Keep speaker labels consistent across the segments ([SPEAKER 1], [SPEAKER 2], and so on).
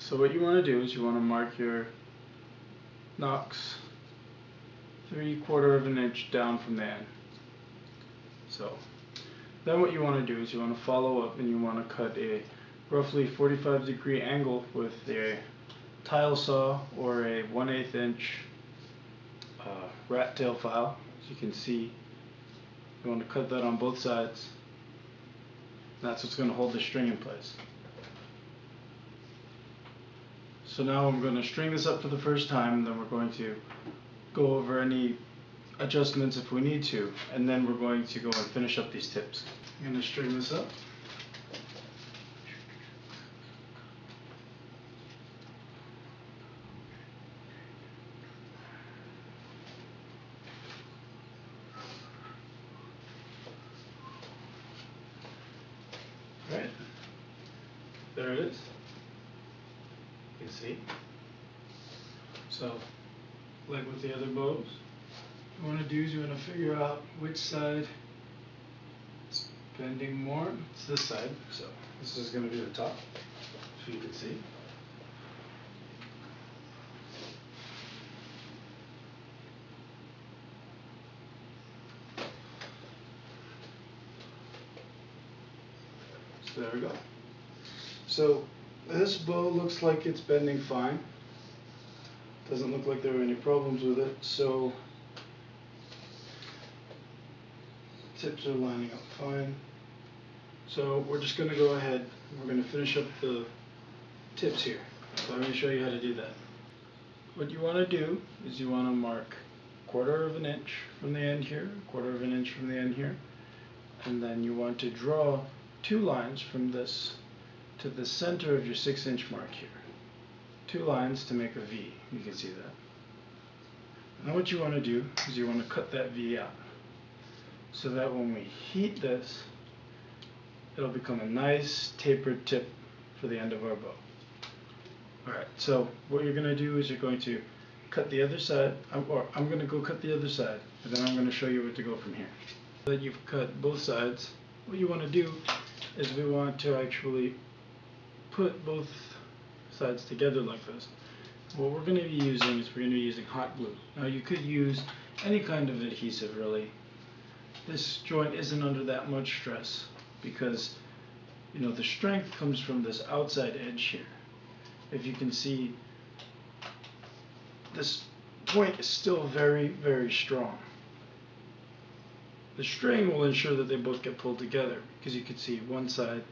[SPEAKER 1] So what you want to do is you want to mark your nocks 3/4 of an inch down from the end. So then what you want to do is you want to follow up and you want to cut a roughly 45-degree angle with a tile saw or a 1/8 inch rat tail file. As you can see, you want to cut that on both sides. That's what's going to hold the string in place. So now I'm going to string this up for the first time, then we're going to go over any adjustments if we need to, and then we're going to go and finish up these tips. I'm going to string this up. Right, there it is. You can see. So, like with the other bows, what you want to do is you want to figure out which side is bending more. It's this side, so this is going to be the top, so you can see. So there we go. So this bow looks like it's bending fine. Doesn't look like there are any problems with it, so tips are lining up fine. So we're just going to go ahead and we're going to finish up the tips here. So I'm going to show you how to do that. What you want to do is you want to mark 1/4 of an inch from the end here, 1/4 of an inch from the end here, and then you want to draw 2 lines from this to the center of your 6-inch mark here. 2 lines to make a V. You can see that. Now what you want to do is you want to cut that V out so that when we heat this, it'll become a nice tapered tip for the end of our bow. Alright, so what you're going to do is you're going to cut the other side, or I'm going to go cut the other side, and then I'm going to show you where to go from here. So that you've cut both sides, what you want to do is we want to actually put both sides together like this. What we're going to be using is we're going to be using hot glue. Now you could use any kind of adhesive really. This joint isn't under that much stress because the strength comes from this outside edge here. If you can see, this point is still very, very strong. The string will ensure that they both get pulled together because you can see one side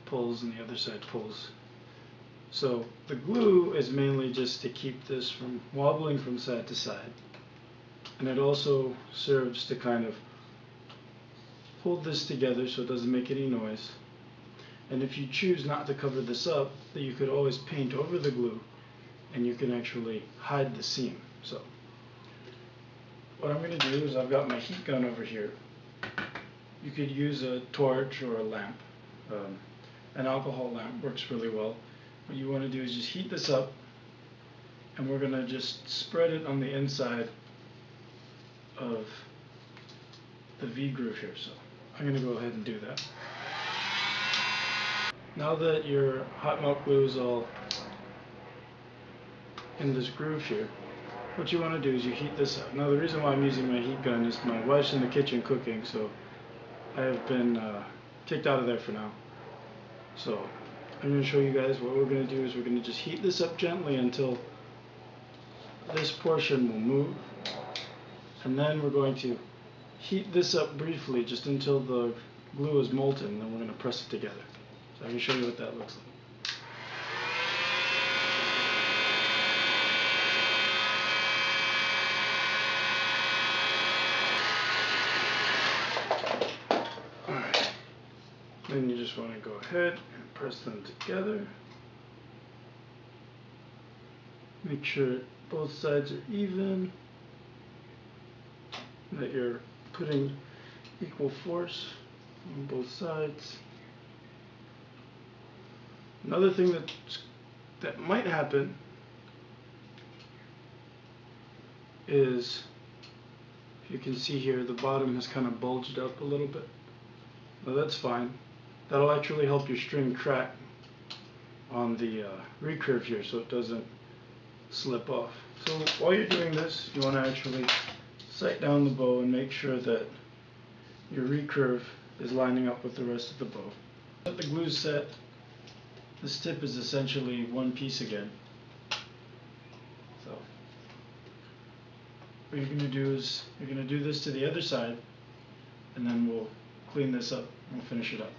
[SPEAKER 1] pulls and the other side pulls. So the glue is mainly just to keep this from wobbling from side to side, and it also serves to kind of hold this together so it doesn't make any noise. And if you choose not to cover this up, then you could always paint over the glue and you can actually hide the seam. So what I'm going to do is I've got my heat gun over here. You could use a torch or a lamp. An alcohol lamp works really well. What you want to do is just heat this up, and we're going to just spread it on the inside of the V groove here. So I'm going to go ahead and do that. Now that your hot melt glue is all in this groove here, what you want to do is you heat this up. Now the reason why I'm using my heat gun is my wife's in the kitchen cooking, so I have been kicked out of there for now. So I'm going to show you guys what we're going to do is we're going to just heat this up gently until this portion will move, and then we're going to heat this up briefly just until the glue is molten, then we're going to press it together. So I can show you what that looks like. Alright, then you just want to go ahead and press them together. Make sure both sides are even, that you're putting equal force on both sides. Another thing that might happen is, if you can see here, the bottom has kind of bulged up a little bit. Now that's fine. That'll actually help your string track on the recurve here so it doesn't slip off. So while you're doing this, you want to actually sight down the bow and make sure that your recurve is lining up with the rest of the bow. Let the glue set. This tip is essentially one piece again. So what you're going to do is you're going to do this to the other side, and then we'll clean this up and finish it up.